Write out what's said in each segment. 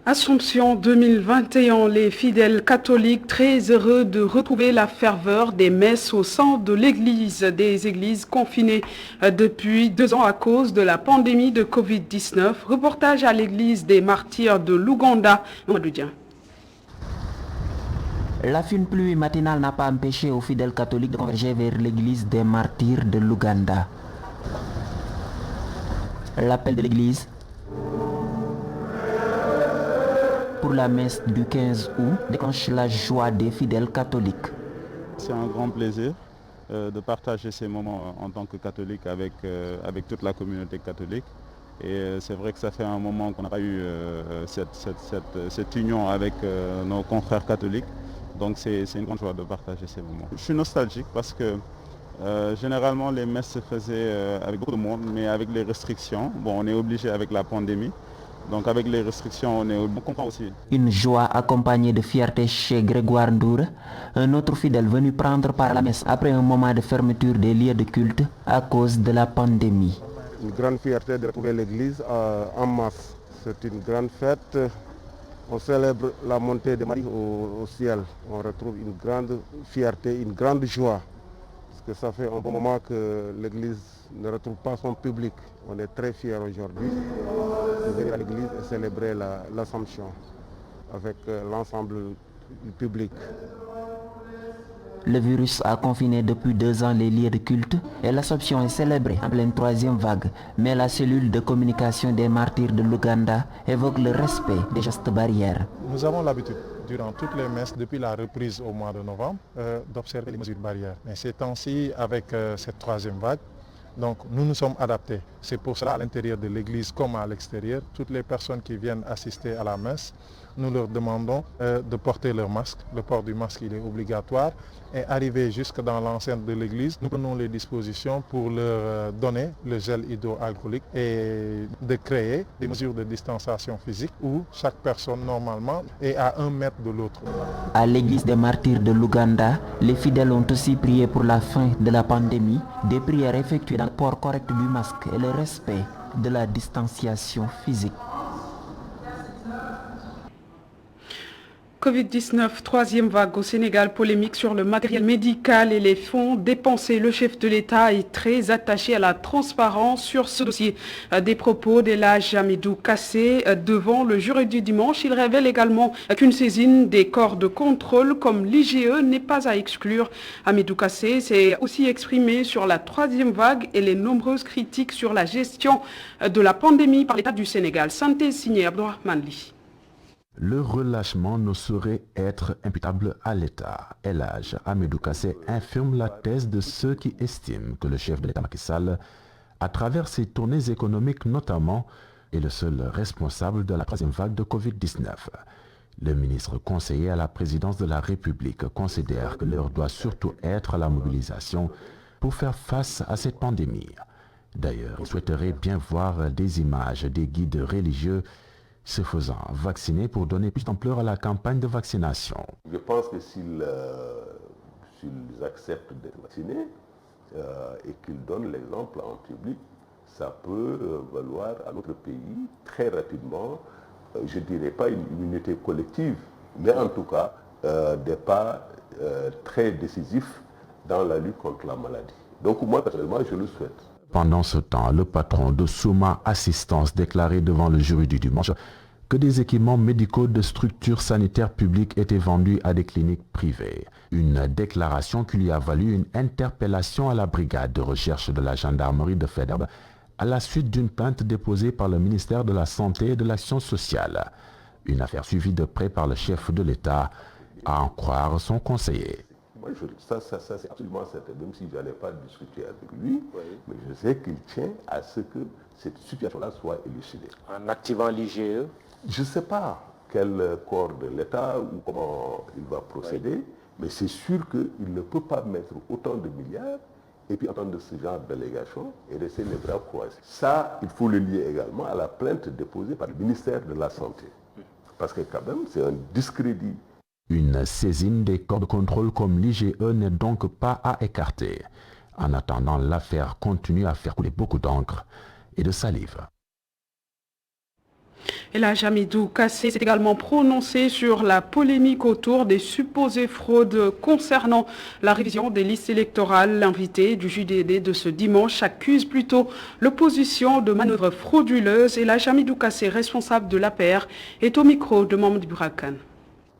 Assomption 2021, les fidèles catholiques très heureux de retrouver la ferveur des messes au sein de l'église, des églises confinées depuis 2 ans à cause de la pandémie de Covid-19. Reportage à l'église des martyrs de l'Ouganda. La fine pluie matinale n'a pas empêché aux fidèles catholiques de converger vers l'église des martyrs de l'Ouganda. L'appel de l'église pour la messe du 15 août déclenche la joie des fidèles catholiques. C'est un grand plaisir de partager ces moments en tant que catholique avec toute la communauté catholique. Et c'est vrai que ça fait un moment qu'on n'a pas eu cette union avec nos confrères catholiques. Donc c'est une grande joie de partager ces moments. Je suis nostalgique parce que généralement les messes se faisaient avec beaucoup de monde, mais avec les restrictions. Bon, on est obligé avec la pandémie. Donc avec les restrictions, on comprend aussi. Une joie accompagnée de fierté chez Grégoire Ndour, un autre fidèle venu prendre part à la messe après un moment de fermeture des lieux de culte à cause de la pandémie. Une grande fierté de retrouver l'église en masse. C'est une grande fête. On célèbre la montée de Marie au ciel. On retrouve une grande fierté, une grande joie. Parce que ça fait un bon moment que l'église ne retrouve pas son public. On est très fiers aujourd'hui de venir à l'église et célébrer l'Assomption avec l'ensemble du public. Le virus a confiné depuis 2 ans les lieux de culte et l'Assomption est célébrée en pleine 3e vague. Mais la cellule de communication des martyrs de l'Ouganda évoque le respect des gestes barrières. Nous avons l'habitude, durant toutes les messes, depuis la reprise au mois de novembre, d'observer les mesures barrières. Mais ces temps-ci, avec cette 3e vague, donc nous nous sommes adaptés. C'est pour cela, à l'intérieur de l'église comme à l'extérieur, toutes les personnes qui viennent assister à la messe, nous leur demandons de porter leur masque. Le port du masque, il est obligatoire. Et arrivé jusque dans l'enceinte de l'église, nous prenons les dispositions pour leur donner le gel hydroalcoolique et de créer des mesures de distanciation physique où chaque personne normalement est à 1 mètre de l'autre. À l'église des martyrs de l'Ouganda, les fidèles ont aussi prié pour la fin de la pandémie, des prières effectuées dans le port correct du masque et le respect de la distanciation physique. Covid-19, 3e vague au Sénégal, polémique sur le matériel médical et les fonds dépensés. Le chef de l'État est très attaché à la transparence sur ce dossier. Des propos d'El Hadj Hamidou Kassé devant le jury du dimanche. Il révèle également qu'une saisine des corps de contrôle comme l'IGE n'est pas à exclure. Hamidou Kassé s'est aussi exprimé sur la 3e vague et les nombreuses critiques sur la gestion de la pandémie par l'État du Sénégal. Santé signé Abdourahmane Ly. Le relâchement ne saurait être imputable à l'État. El Hadj Hamidou Kassé infirme la thèse de ceux qui estiment que le chef de l'État Macky Sall, à travers ses tournées économiques notamment, est le seul responsable de la 3e vague de Covid-19. Le ministre conseiller à la présidence de la République considère que l'heure doit surtout être à la mobilisation pour faire face à cette pandémie. D'ailleurs, il souhaiterait bien voir des images des guides religieux se faisant vacciner pour donner plus d'ampleur à la campagne de vaccination. Je pense que s'ils acceptent d'être vaccinés et qu'ils donnent l'exemple en public, ça peut valoir à notre pays très rapidement, je ne dirais pas une immunité collective, mais en tout cas des pas très décisifs dans la lutte contre la maladie. Donc moi personnellement je le souhaite. Pendant ce temps, le patron de Souma Assistance déclarait devant le jury du dimanche que des équipements médicaux de structures sanitaires publiques étaient vendus à des cliniques privées. Une déclaration qui lui a valu une interpellation à la brigade de recherche de la gendarmerie de Faidherbe à la suite d'une plainte déposée par le ministère de la Santé et de l'Action sociale. Une affaire suivie de près par le chef de l'État, à en croire son conseiller. Moi, ça c'est absolument certain, même si je n'allais pas discuter avec lui, mais je sais qu'il tient à ce que cette situation-là soit élucidée. En activant l'IGE? Je ne sais pas quel corps de l'État ou comment il va procéder, mais c'est sûr qu'il ne peut pas mettre autant de milliards et puis entendre ce genre d'allégation et rester les bras croisés. Ça, il faut le lier également à la plainte déposée par le ministère de la Santé. Parce que quand même, c'est un discrédit. Une saisine des corps de contrôle comme l'IGE n'est donc pas à écarter. En attendant, l'affaire continue à faire couler beaucoup d'encre et de salive. Et la Hamidou Kassé s'est également prononcé sur la polémique autour des supposées fraudes concernant la révision des listes électorales. L'invité du JDD de ce dimanche accuse plutôt l'opposition de manœuvres frauduleuses et la Hamidou Kassé, responsable de l'APR, est au micro de Mamadou Burakan.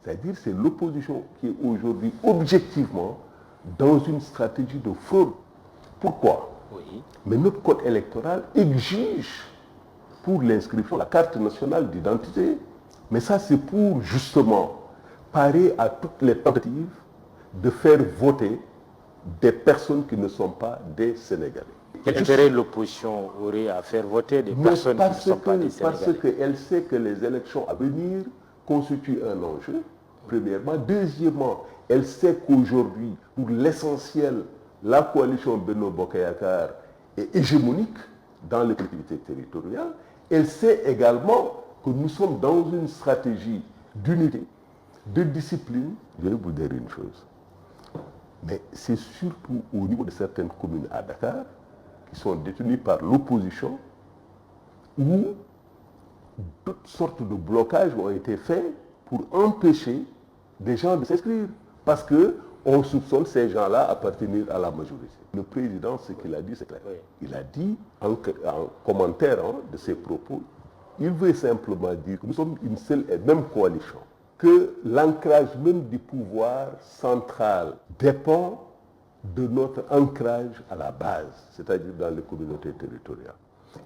C'est-à-dire que c'est l'opposition qui est aujourd'hui objectivement dans une stratégie de fraude. Pourquoi? Mais notre code électoral exige pour l'inscription la carte nationale d'identité. Mais ça, c'est pour justement parer à toutes les tentatives de faire voter des personnes qui ne sont pas des Sénégalais. Quel intérêt l'opposition aurait à faire voter des personnes qui ne sont pas des Sénégalais? Parce qu'elle sait que les élections à venir constituent un enjeu, premièrement. Deuxièmement, elle sait qu'aujourd'hui, pour l'essentiel, la coalition Benno Bokk Yakaar est hégémonique dans les collectivités territoriales. Elle sait également que nous sommes dans une stratégie d'unité, de discipline. Je vais vous dire une chose, mais c'est surtout au niveau de certaines communes à Dakar qui sont détenues par l'opposition où toutes sortes de blocages ont été faits pour empêcher des gens de s'inscrire. Parce qu'on soupçonne ces gens-là appartenir à la majorité. Le président, ce qu'il a dit, c'est clair. Il a dit, en commentaire de ses propos, il veut simplement dire que nous sommes une seule et même coalition. Que l'ancrage même du pouvoir central dépend de notre ancrage à la base, c'est-à-dire dans les communautés territoriales.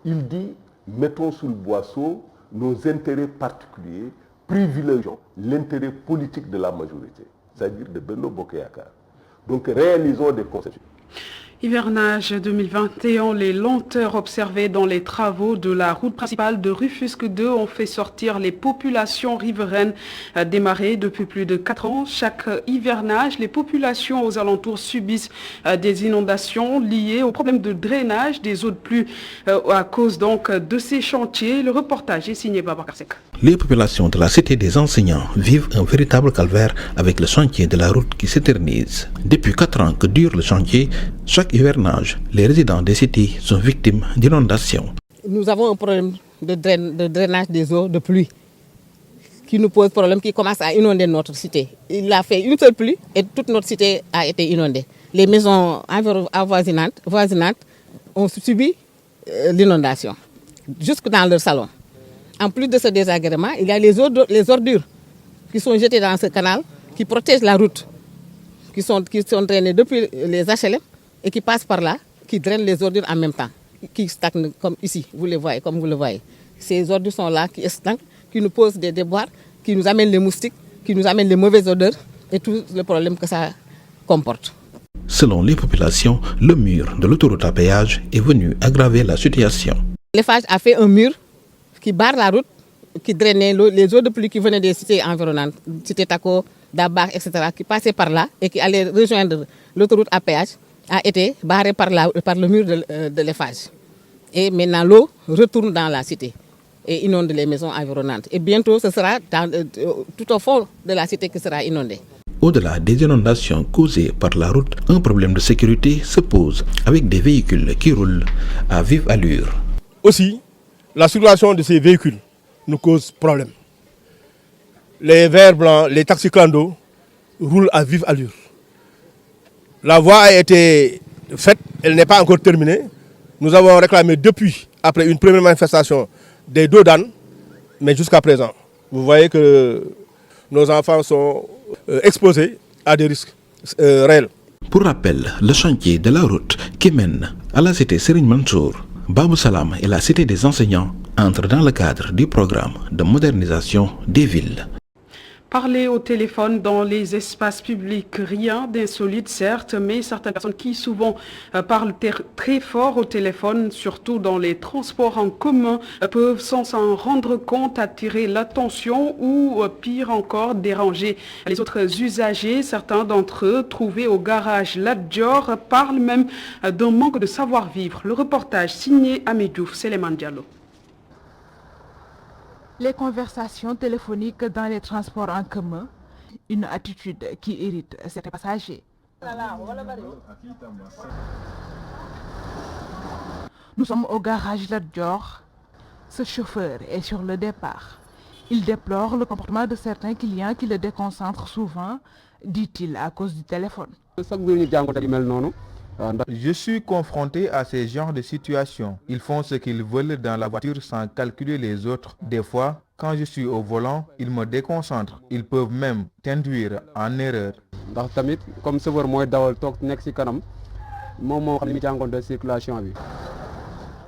Il dit, mettons sous le boisseau nos intérêts particuliers, privilégions l'intérêt politique de la majorité, c'est-à-dire de Benno Bokk Yakaar. Donc réalisons des conceptions. Hivernage 2021, les lenteurs observées dans les travaux de la route principale de Rufisque 2 ont fait sortir les populations riveraines démarrées depuis plus de 4 ans. Chaque hivernage, les populations aux alentours subissent des inondations liées au problème de drainage des eaux de pluie à cause donc de ces chantiers. Le reportage est signé Babacar Seck. Les populations de la cité des enseignants vivent un véritable calvaire avec le chantier de la route qui s'éternise. Depuis 4 ans que dure le chantier, chaque hivernage, les résidents des cités sont victimes d'inondations. Nous avons un problème de drainage des eaux de pluie qui nous pose problème, qui commence à inonder notre cité. Il a fait une seule pluie et toute notre cité a été inondée. Les maisons avoisinantes ont subi l'inondation, jusque dans leur salon. En plus de ce désagrément, il y a les ordures qui sont jetées dans ce canal, qui protègent la route, qui sont drainés depuis les HLM et qui passent par là, qui drainent les ordures en même temps, qui stagnent comme ici, vous les voyez, comme vous le voyez. Ces ordures sont là, qui stagnent, qui nous posent des déboires, qui nous amènent les moustiques, qui nous amènent les mauvaises odeurs et tout le problème que ça comporte. Selon les populations, le mur de l'autoroute à péage est venu aggraver la situation. L'Eiffage a fait un mur qui barre la route, qui drainait les eaux de pluie qui venaient des cités environnantes, cité Tako, Dabar, etc., qui passaient par là et qui allaient rejoindre l'autoroute à péage, a été barré par le mur de l'Eiffage. Et maintenant, l'eau retourne dans la cité et inonde les maisons environnantes. Et bientôt, ce sera tout au fond de la cité qui sera inondée. Au-delà des inondations causées par la route, un problème de sécurité se pose avec des véhicules qui roulent à vive allure. Aussi, la circulation de ces véhicules nous cause problème. Les verts blancs, les taxis clando roulent à vive allure. La voie a été faite, elle n'est pas encore terminée. Nous avons réclamé depuis, après une première manifestation, des dos d'âne, mais jusqu'à présent, vous voyez que nos enfants sont exposés à des risques réels. Pour rappel, le chantier de la route qui mène à la cité Serigne Mansour, Babou Salam et la cité des enseignants entrent dans le cadre du programme de modernisation des villes. Parler au téléphone dans les espaces publics, rien d'insolite certes, mais certaines personnes qui souvent parlent très fort au téléphone, surtout dans les transports en commun, peuvent sans s'en rendre compte attirer l'attention ou pire encore déranger les autres usagers. Certains d'entre eux, trouvés au garage Lat Dior, parlent même d'un manque de savoir-vivre. Le reportage signé Amédouf, Séléman Diallo. Les conversations téléphoniques dans les transports en commun, une attitude qui irrite certains passagers. Nous sommes au garage Lat Dior. Ce chauffeur est sur le départ. Il déplore le comportement de certains clients qui le déconcentrent souvent, dit-il, à cause du téléphone. Je suis confronté à ces genres de situations. Ils font ce qu'ils veulent dans la voiture sans calculer les autres. Des fois, quand je suis au volant, ils me déconcentrent. Ils peuvent même t'induire en erreur.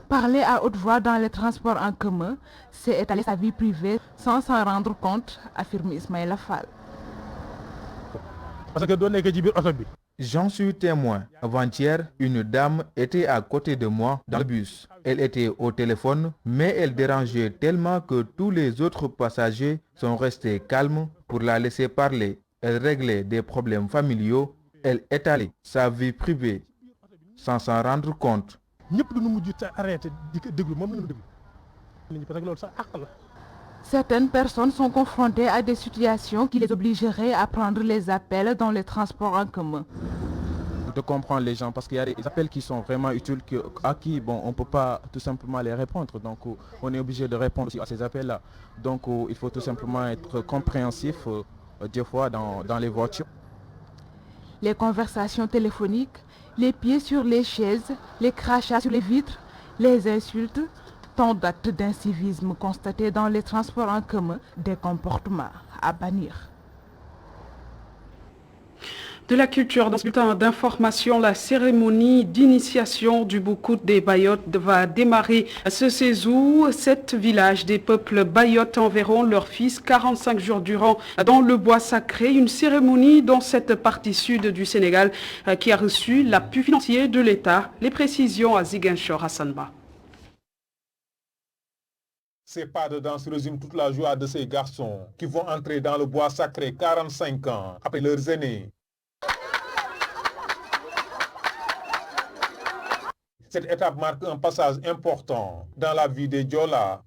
Parler à haute voix dans les transports en commun, c'est étaler sa vie privée sans s'en rendre compte, affirme Ismaïla Fall. J'en suis témoin. Avant-hier, une dame était à côté de moi dans le bus. Elle était au téléphone, mais elle dérangeait tellement que tous les autres passagers sont restés calmes pour la laisser parler. Elle réglait des problèmes familiaux. Elle étalait sa vie privée sans s'en rendre compte. Certaines personnes sont confrontées à des situations qui les obligeraient à prendre les appels dans les transports en commun. De comprendre les gens parce qu'il y a des appels qui sont vraiment utiles à qui on ne peut pas tout simplement les répondre. Donc on est obligé de répondre à ces appels-là. Donc il faut tout simplement être compréhensif des fois dans les voitures. Les conversations téléphoniques, les pieds sur les chaises, les crachats sur les vitres, les insultes, tant d'actes d'incivisme constatés dans les transports en commun, des comportements à bannir. De la culture, dans ce bulletin d'information, la cérémonie d'initiation du Boucoute des Bayottes va démarrer ce 16 août. 7 villages des peuples Bayottes enverront leurs fils 45 jours durant dans le bois sacré. Une cérémonie dans cette partie sud du Sénégal qui a reçu l'appui financier de l'État. Les précisions à Ziguinchor, Hassanba. Ces pas de danse résument toute la joie de ces garçons qui vont entrer dans le bois sacré 45 ans après leurs aînés. Cette étape marque un passage important dans la vie des Diola.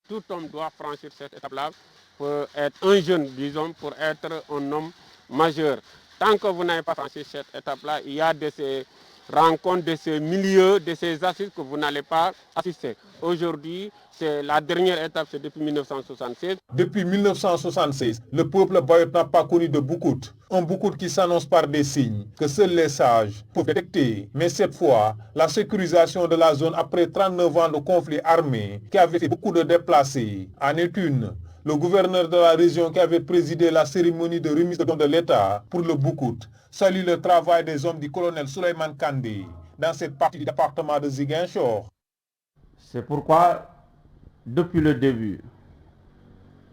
Tout homme doit franchir cette étape-là pour être un jeune, disons, pour être un homme majeur. Tant que vous n'avez pas franchi cette étape-là, il y a de ces rencontres, de ces milieux, de ces assises que vous n'allez pas assister. Aujourd'hui, c'est la dernière étape, c'est depuis 1976. Depuis 1976, le peuple Bayotte n'a pas connu de Boucoute. Un Boucoute qui s'annonce par des signes que seuls les sages peuvent détecter. Mais cette fois, la sécurisation de la zone après 39 ans de conflit armé qui avait fait beaucoup de déplacés en est une. Le gouverneur de la région qui avait présidé la cérémonie de remise de dons de l'État pour le Boucoute salue le travail des hommes du colonel Souleymane Kandé dans cette partie du département de Ziguinchor. C'est pourquoi, depuis le début,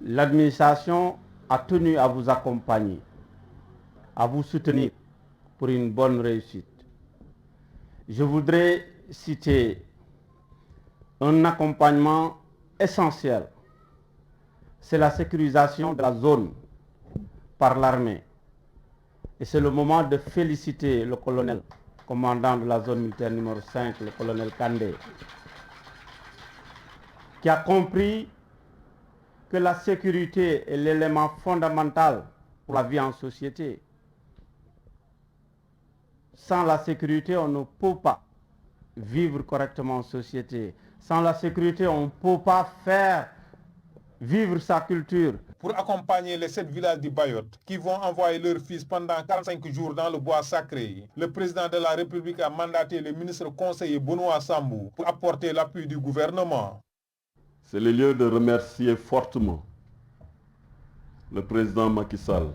l'administration a tenu à vous accompagner, à vous soutenir pour une bonne réussite. Je voudrais citer un accompagnement essentiel. C'est la sécurisation de la zone par l'armée. Et c'est le moment de féliciter le colonel, commandant de la zone militaire numéro 5, le colonel Kandé, qui a compris que la sécurité est l'élément fondamental pour la vie en société. Sans la sécurité, on ne peut pas vivre correctement en société. Sans la sécurité, on ne peut pas faire vivre sa culture. Pour accompagner les 7 villages du Bayotte qui vont envoyer leurs fils pendant 45 jours dans le bois sacré, le président de la République a mandaté le ministre conseiller Benoît Sambou pour apporter l'appui du gouvernement. C'est le lieu de remercier fortement le président Macky Sall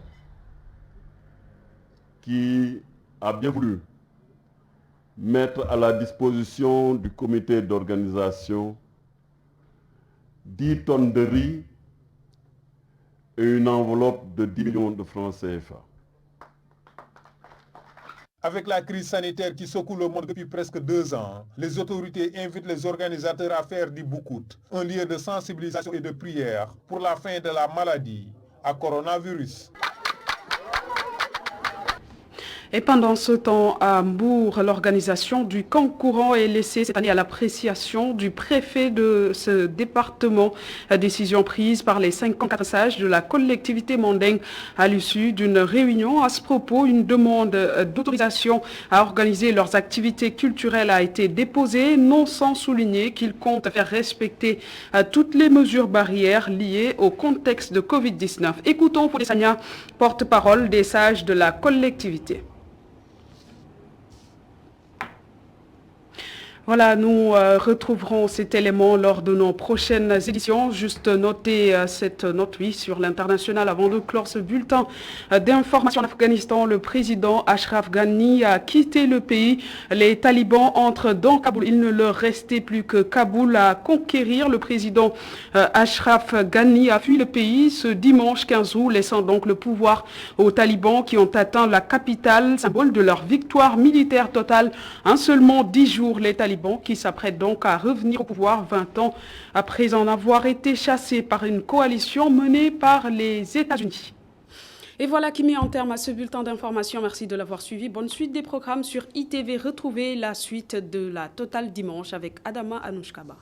qui a bien voulu mettre à la disposition du comité d'organisation 10 tonnes de riz et une enveloppe de 10 millions de francs CFA. Avec la crise sanitaire qui secoue le monde depuis presque 2 ans, les autorités invitent les organisateurs à faire du Boucoute un lieu de sensibilisation et de prière pour la fin de la maladie à coronavirus. Et pendant ce temps, à Mbour, l'organisation du camp courant est laissée cette année à l'appréciation du préfet de ce département. La décision prise par les 54 sages de la collectivité mandingue à l'issue d'une réunion. À ce propos, une demande d'autorisation à organiser leurs activités culturelles a été déposée, non sans souligner qu'ils comptent faire respecter toutes les mesures barrières liées au contexte de Covid-19. Écoutons Fodé Sagna, porte-parole des sages de la collectivité. Voilà, nous retrouverons cet élément lors de nos prochaines éditions. Juste noter cette note, oui, sur l'international avant de clore ce bulletin d'information en Afghanistan. Le président Ashraf Ghani a quitté le pays. Les talibans entrent dans Kaboul. Il ne leur restait plus que Kaboul à conquérir. Le président Ashraf Ghani a fui le pays ce dimanche 15 août, laissant donc le pouvoir aux talibans qui ont atteint la capitale, symbole de leur victoire militaire totale. En seulement 10 jours, les talibans qui s'apprêtent donc à revenir au pouvoir 20 ans après en avoir été chassés par une coalition menée par les États-Unis. Et voilà qui met en terme à ce bulletin d'information. Merci de l'avoir suivi. Bonne suite des programmes sur ITV. Retrouvez la suite de la Totale dimanche avec Adama Anouchkaba.